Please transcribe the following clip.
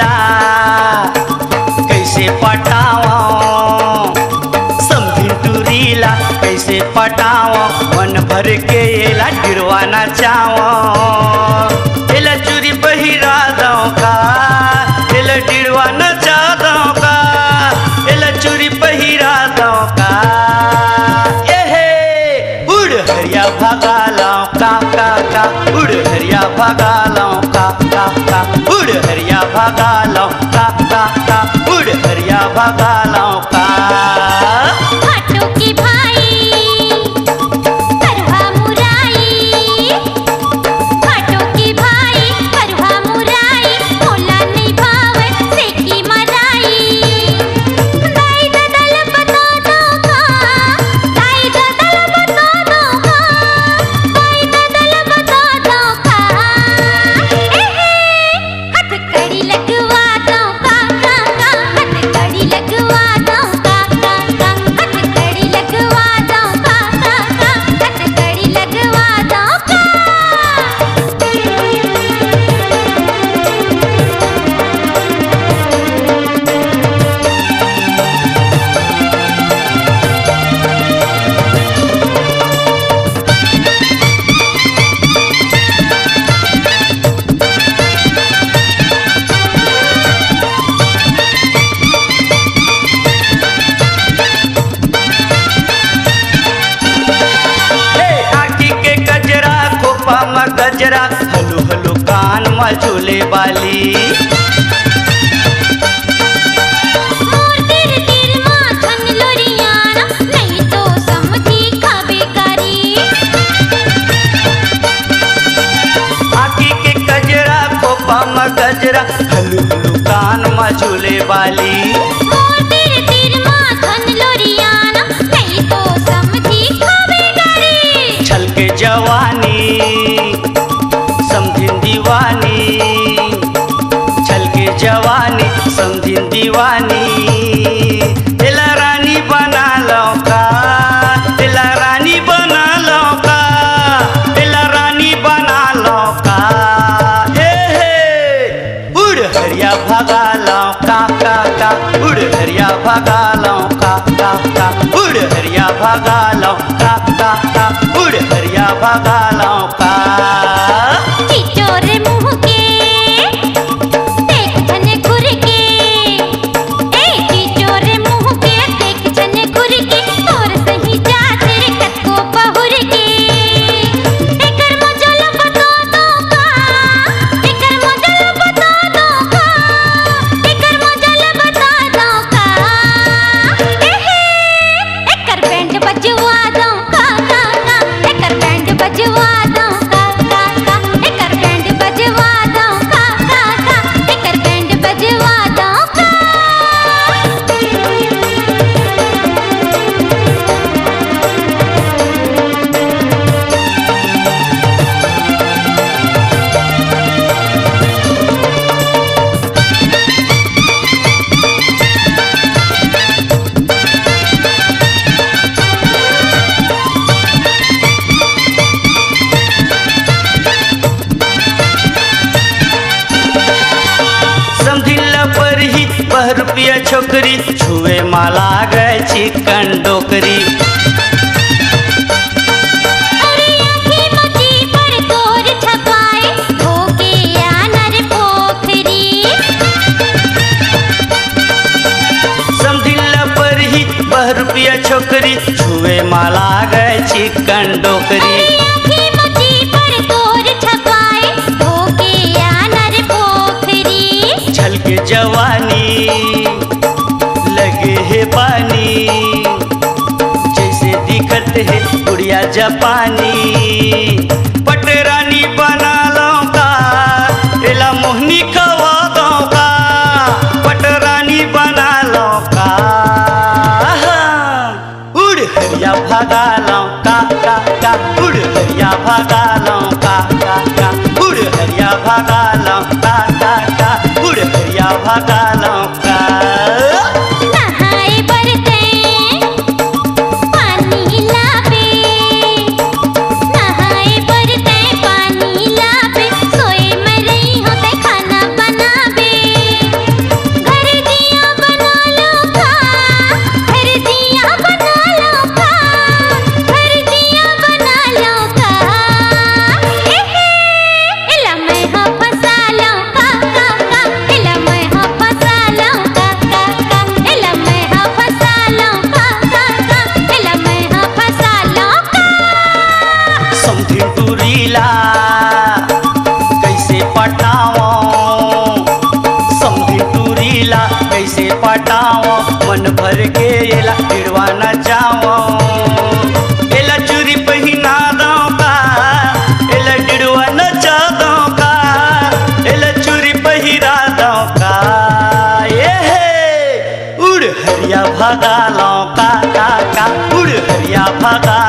टुरीला कैसे पटाओ, समझिन टुरीला कैसे पटाओ, मन भर के एला गिरवा नाचाओ। एला चूरी पहिरा दो का, एला गिरवा नचा दो का, एला चूरी पहिरा दो का। उड़ हरिया भागा लाओ का का का, उड़ हरिया भागा लाओ का का का, उड़ हरिया भागा लाओ का का का, उड़ हरिया भागा लाओ का। भाटो के भाई परवा मुराई, भाटो के भाई परवा मुराई, मोला नहीं भावे से की मराई। दाई ददल बता दो का, दाई ददल बता दो का, दाई ददल बता दो का। हाथ कड़ी लगवा दो का का का, हाथ कड़ी लगवा दो का का का, हाथ कड़ी लगवा दो का का का, हाथ कड़ी लगवा दो का। आखी के गजरा खोपा में गजरा, हलू हलू कान में झूले वाली। मोर तिर तिर माखन लोरियाना, नहीं तो समझी खाबे करी। आखी के गजरा खोपा में गजरा, हलू हलू कान में झूले वाली। मोर तिर तिर माखन लोरियाना, नहीं तो समझी खाबे करी। छल के जवानी समझिन दीवानी, छल के जवानी समझिन दीवानी। एला रानी बना लो का, एला रानी बना लो का, एला रानी बना लो का। उड़ हरिया भगा लो का का का, उड़ हरिया भगा लो का का का, उड़ हरिया भगा लो का का का, उड़ हरिया भगा लो का। चिचोर मुँह के देख छने घुर के, चिचोर मुँह के देख छने घुर के, तोर सही जात रे कतको बहुर के। एकर मजल बता दो का, एकर मजल बता दो का, एकर मजल बता दो का। एकर बैंड बजवा दो का का का, एकर बैंड बजवा दो का का का, एकर बैंड बजवा दो का का का, एकर बैंड बजवा दो का। समझिला पर ही 10 रुपया छोकरी, छुए माला गए चिकन डोकरी। अरे आँखी मची पर तोर छपाए, होके आनर पोखरी। समझिला पर ही 10 रुपया छोकरी, छुए माला गए चिकन डोकरी। आँखी मची पर तोर छपाए, होके आनर पोखरी। छल के जवानी लगे है पानी, जैसे दिखत है गुड़िया जापानी। पटरानी बना लो का, एला मोहनी खवा दो का, पटरानी बना लो का। उड़ हरिया भगा लो का का का, उड़ हरिया भगा लो का का का, उड़ हरिया भगा लो का का का, उड़ हरिया भगा लो का। नहाए बरते पानी लावे, नहाए बर भगा लौका का उड़ हरिया भगा